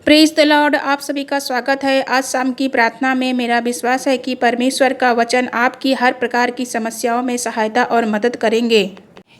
Praise the Lord. आप सभी का स्वागत है। आज शाम की प्रार्थना में मेरा विश्वास है कि परमेश्वर का वचन आपकी हर प्रकार की समस्याओं में सहायता और मदद करेंगे।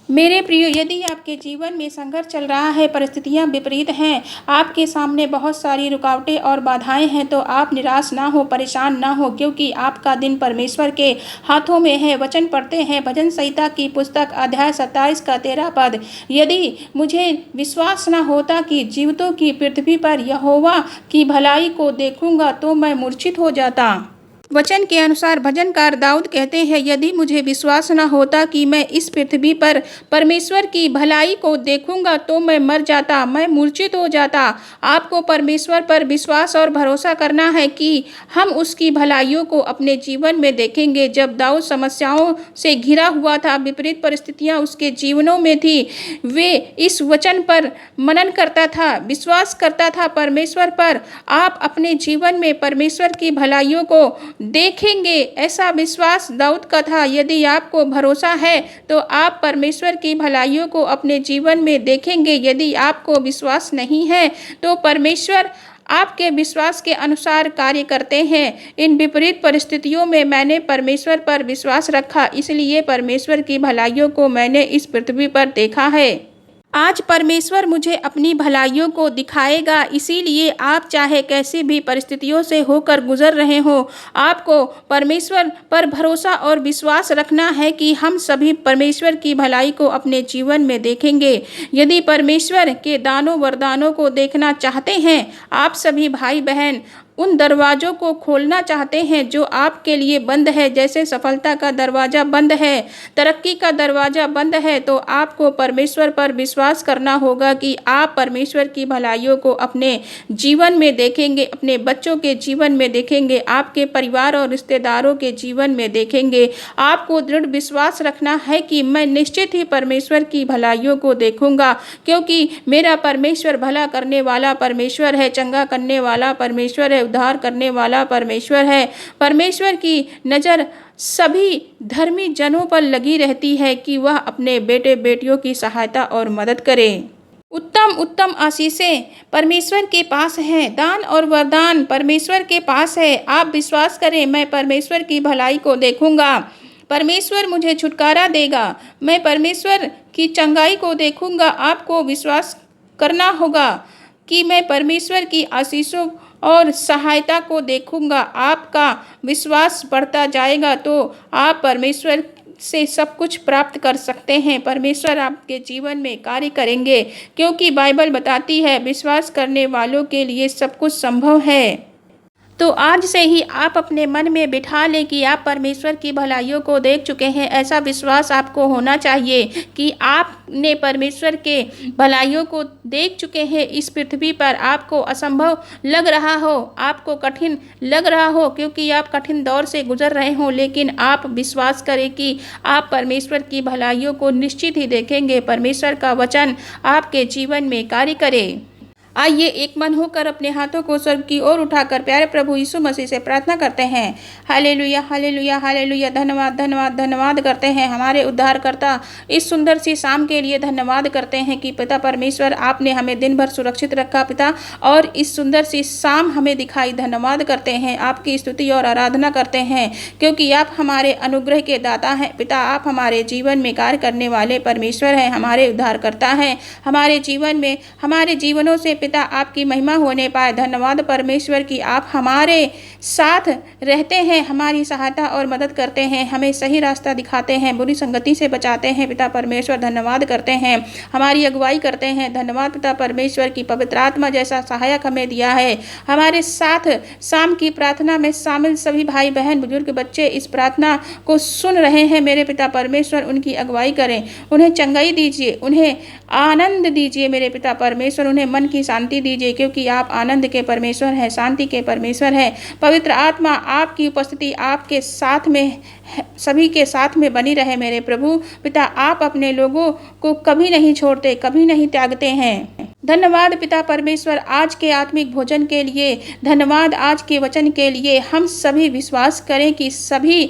मेरे प्रियो, यदि आपके जीवन में संघर्ष चल रहा है, परिस्थितियां विपरीत हैं, आपके सामने बहुत सारी रुकावटें और बाधाएं हैं, तो आप निराश ना हो, परेशान ना हो, क्योंकि आपका दिन परमेश्वर के हाथों में है। वचन पढ़ते हैं भजन संहिता की पुस्तक अध्याय 27 का 13 पद। यदि मुझे विश्वास न होता कि जीवितों की पृथ्वी पर यहोवा की भलाई को देखूंगा तो मैं मूर्छित हो जाता। वचन के अनुसार भजनकार दाऊद कहते हैं, यदि मुझे विश्वास न होता कि मैं इस पृथ्वी पर परमेश्वर की भलाई को देखूंगा तो मैं मर जाता, मैं मूर्छित हो जाता। आपको परमेश्वर पर विश्वास और भरोसा करना है कि हम उसकी भलाइयों को अपने जीवन में देखेंगे। जब दाऊद समस्याओं से घिरा हुआ था, विपरीत परिस्थितियां उसके जीवनों में थी, वे इस वचन पर मनन करता था, विश्वास करता था परमेश्वर पर। आप अपने जीवन में परमेश्वर की भलाइयों को देखेंगे, ऐसा विश्वास दाऊद का था। यदि आपको भरोसा है तो आप परमेश्वर की भलाइयों को अपने जीवन में देखेंगे। यदि आपको विश्वास नहीं है तो परमेश्वर आपके विश्वास के अनुसार कार्य करते हैं। इन विपरीत परिस्थितियों में मैंने परमेश्वर पर विश्वास रखा, इसलिए परमेश्वर की भलाइयों को मैंने इस पृथ्वी पर देखा है। आज परमेश्वर मुझे अपनी भलाइयों को दिखाएगा, इसीलिए आप चाहे कैसी भी परिस्थितियों से होकर गुजर रहे हो, आपको परमेश्वर पर भरोसा और विश्वास रखना है कि हम सभी परमेश्वर की भलाई को अपने जीवन में देखेंगे। यदि परमेश्वर के दानों वरदानों को देखना चाहते हैं, आप सभी भाई बहन उन दरवाज़ों को खोलना चाहते हैं जो आपके लिए बंद है, जैसे सफलता का दरवाज़ा बंद है, तरक्की का दरवाज़ा बंद है, तो आपको परमेश्वर पर विश्वास करना होगा कि आप परमेश्वर की भलाइयों को अपने जीवन में देखेंगे, अपने बच्चों के जीवन में देखेंगे, आपके परिवार और रिश्तेदारों के जीवन में देखेंगे। आपको दृढ़ विश्वास रखना है कि मैं निश्चित ही परमेश्वर की भलाइयों को देखूंगा, क्योंकि मेरा परमेश्वर भला करने वाला परमेश्वर है, चंगा करने वाला परमेश्वर है, उद्धार करने वाला परमेश्वर है। परमेश्वर की नज़र सभी धर्मी जनों पर लगी रहती है कि वह अपने बेटे बेटियों की सहायता और मदद करे। उत्तम उत्तम आशीषें परमेश्वर के पास हैं, दान और वरदान परमेश्वर के पास है। आप विश्वास करें, मैं परमेश्वर की भलाई को देखूंगा, परमेश्वर मुझे छुटकारा देगा, मैं परमेश्वर की चंगाई को देखूंगा। आपको विश्वास करना होगा कि मैं परमेश्वर की आशीषों और सहायता को देखूंगा। आपका विश्वास बढ़ता जाएगा तो आप परमेश्वर से सब कुछ प्राप्त कर सकते हैं। परमेश्वर आपके जीवन में कार्य करेंगे, क्योंकि बाइबल बताती है विश्वास करने वालों के लिए सब कुछ संभव है। तो आज से ही आप अपने मन में बिठा लें कि आप परमेश्वर की भलाइयों को देख चुके हैं। ऐसा विश्वास आपको होना चाहिए कि आपने परमेश्वर के भलाइयों को देख चुके हैं। इस पृथ्वी पर आपको असंभव लग रहा हो, आपको कठिन लग रहा हो, क्योंकि आप कठिन दौर से गुजर रहे हो, लेकिन आप विश्वास करें कि आप परमेश्वर की भलाइयों को निश्चित ही देखेंगे। परमेश्वर का वचन आपके जीवन में कार्य करे। आइए एक मन होकर अपने हाथों को स्वर्ग की ओर उठाकर प्यारे प्रभु यीशु मसीह से प्रार्थना करते हैं। Hallelujah hallelujah hallelujah. धन्यवाद धन्यवाद धन्यवाद करते हैं हमारे उद्धारकर्ता, इस सुंदर सी शाम के लिए धन्यवाद करते हैं कि पिता परमेश्वर आपने हमें दिन भर सुरक्षित रखा पिता, और इस सुंदर सी शाम हमें दिखाई। धन्यवाद करते हैं, आपकी स्तुति और आराधना करते हैं, क्योंकि आप हमारे अनुग्रह के दाता हैं पिता। आप हमारे जीवन में कार्य करने वाले परमेश्वर हैं, हमारे उद्धारकर्ता हैं। हमारे जीवन में, हमारे जीवनों से पिता आपकी महिमा होने पाए। धन्यवाद परमेश्वर की आप हमारे साथ रहते हैं, हमारी सहायता और मदद करते हैं, हमें सही रास्ता दिखाते हैं, बुरी संगति से बचाते हैं पिता परमेश्वर। धन्यवाद करते हैं, हमारी अगुवाई करते हैं। धन्यवाद पिता परमेश्वर की पवित्र आत्मा जैसा सहायक हमें दिया है। हमारे साथ शाम की प्रार्थना में शामिल सभी भाई बहन बुजुर्ग बच्चे इस प्रार्थना को सुन रहे हैं मेरे पिता परमेश्वर, उनकी अगुवाई करें, उन्हें चंगाई दीजिए, उन्हें आनंद दीजिए मेरे पिता परमेश्वर, उन्हें मन की शांति दीजिए, क्योंकि आप आनंद के परमेश्वर हैं, शांति के परमेश्वर हैं। पवित्र आत्मा आपकी उपस्थिति आपके साथ में, सभी के साथ में बनी रहे मेरे प्रभु पिता। आप अपने लोगों को कभी नहीं छोड़ते, कभी नहीं त्यागते हैं। धन्यवाद पिता परमेश्वर आज के आत्मिक भोजन के लिए, धन्यवाद आज के वचन के लिए। हम सभी विश्वास करें कि सभी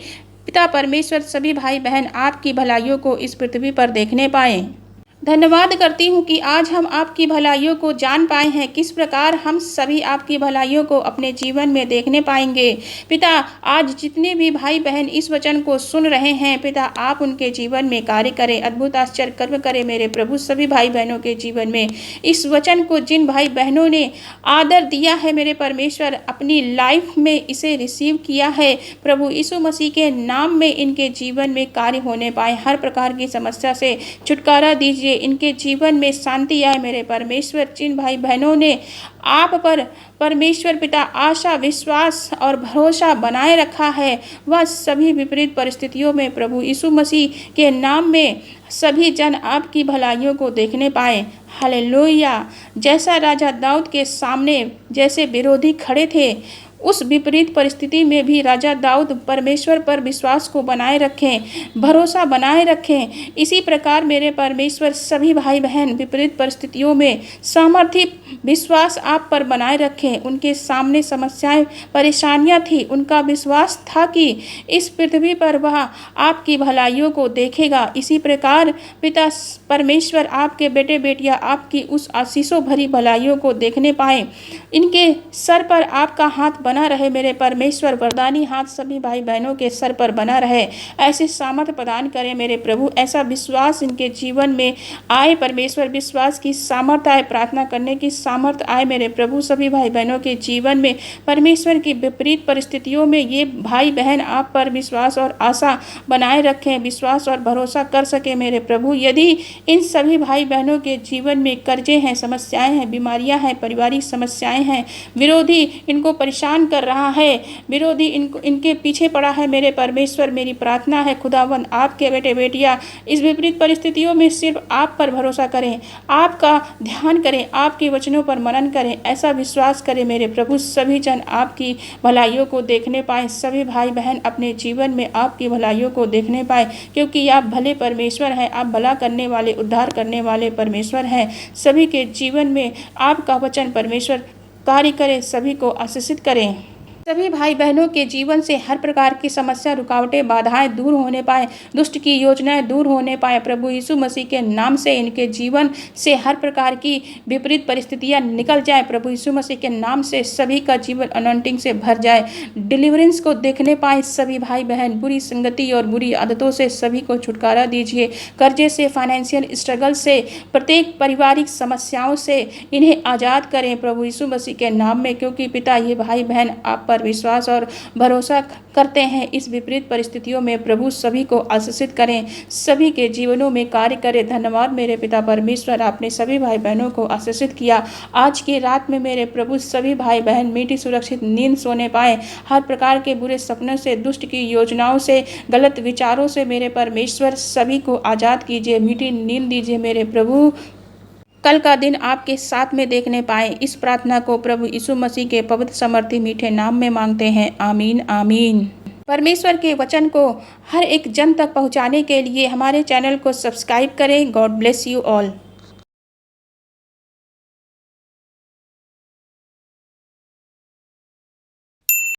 पिता परमेश्वर, सभी भाई बहन आपकी भलाइयों को इस पृथ्वी पर देखने पाएं। धन्यवाद करती हूँ कि आज हम आपकी भलाइयों को जान पाए हैं, किस प्रकार हम सभी आपकी भलाइयों को अपने जीवन में देखने पाएंगे। पिता, आज जितने भी भाई बहन इस वचन को सुन रहे हैं, पिता आप उनके जीवन में कार्य करें, अद्भुत आश्चर्य कर्म करें मेरे प्रभु, सभी भाई बहनों के जीवन में। इस वचन को जिन भाई बहनों ने आदर दिया है मेरे परमेश्वर, अपनी लाइफ में इसे रिसीव किया है, प्रभु यीशु मसीह के नाम में इनके जीवन में कार्य होने पाए। हर प्रकार की समस्या से छुटकारा दीजिए, इनके जीवन में शांति आए मेरे परमेश्वर। जिन भाई बहनों ने आप पर परमेश्वर पिता आशा, विश्वास और भरोसा बनाए रखा है, वह सभी विपरीत परिस्थितियों में प्रभु यीशु मसीह के नाम में सभी जन आपकी भलाइयों को देखने पाए। हालेलुया। जैसा राजा दाऊद के सामने जैसे विरोधी खड़े थे, उस विपरीत परिस्थिति में भी राजा दाऊद परमेश्वर पर विश्वास को बनाए रखें, भरोसा बनाए रखें। इसी प्रकार मेरे परमेश्वर सभी भाई बहन विपरीत परिस्थितियों में सामर्थ्य, विश्वास आप पर बनाए रखें। उनके सामने समस्याएं, परेशानियां थी, उनका विश्वास था कि इस पृथ्वी पर वह आपकी भलाइयों को देखेगा। इसी प्रकार पिता परमेश्वर आपके बेटे बेटियां आपकी उस आशीषों भरी भलाइयों को देखने पाए। इनके सर पर आपका हाथ बना रहे मेरे परमेश्वर, वरदानी हाथ सभी भाई बहनों के सर पर बना रहे। ऐसे सामर्थ प्रदान करें मेरे प्रभु, ऐसा विश्वास इनके जीवन में आए परमेश्वर, विश्वास की सामर्थ आए, प्रार्थना करने की सामर्थ आए मेरे प्रभु। सभी भाई बहनों के जीवन में परमेश्वर की विपरीत परिस्थितियों में ये भाई बहन आप पर विश्वास और आशा बनाए रखें, विश्वास और भरोसा कर सके मेरे प्रभु। यदि इन सभी भाई बहनों के जीवन में कर्जे हैं, समस्याएं हैं, बीमारियां हैं, पारिवारिक समस्याएं हैं, विरोधी इनको परेशान कर रहा है, विरोधी इनके पीछे पड़ा है मेरे परमेश्वर, मेरी प्रार्थना है खुदावंद आपके बेटे बेटियां इस विपरीत परिस्थितियों में सिर्फ आप पर भरोसा करें, आपका ध्यान करें, आपके वचनों पर मनन करें, ऐसा विश्वास करें मेरे प्रभु। सभी जन आपकी भलाइयों को देखने पाए, सभी भाई बहन अपने जीवन में आपकी भलाइयों को देखने पाए, क्योंकि आप भले परमेश्वर हैं, आप भला करने वाले, उद्धार करने वाले परमेश्वर हैं। सभी के जीवन में आपका वचन परमेश्वर कार्य करें, सभी को आशीषित करें। सभी भाई बहनों के जीवन से हर प्रकार की समस्या, रुकावटें, बाधाएं दूर होने पाए, दुष्ट की योजनाएं दूर होने पाए। प्रभु यीशु मसीह के नाम से इनके जीवन से हर प्रकार की विपरीत परिस्थितियां निकल जाए। प्रभु यीशु मसीह के नाम से सभी का जीवन अनॉइंटिंग से भर जाए, डिलीवरेंस को देखने पाए सभी भाई बहन। बुरी संगति और बुरी आदतों से सभी को छुटकारा दीजिए, कर्जे से, फाइनेंशियल स्ट्रगल से, प्रत्येक पारिवारिक समस्याओं से इन्हें आज़ाद करें प्रभु यीशु मसीह के नाम में, क्योंकि पिता ये भाई बहन आप पर विश्वास और भरोसा करते हैं। इस विपरीत परिस्थितियों में प्रभु सभी को आशीषित करें, सभी के जीवनों में कार्य करें। धन्यवाद मेरे पिता परमेश्वर, आपने सभी भाई बहनों को आशीषित किया। आज की रात में मेरे प्रभु सभी भाई बहन मीठी सुरक्षित नींद सोने पाए, हर प्रकार के बुरे सपनों से, दुष्ट की योजनाओं से, गलत विचारों से मेरे परमेश्वर सभी को आज़ाद कीजिए, मीठी नींद दीजिए मेरे प्रभु। कल का दिन आपके साथ में देखने पाए, इस प्रार्थना को प्रभु यीशु मसीह के पवित्र समर्थी मीठे नाम में मांगते हैं। आमीन आमीन। परमेश्वर के वचन को हर एक जन तक पहुंचाने के लिए हमारे चैनल को सब्सक्राइब करें। God bless you all.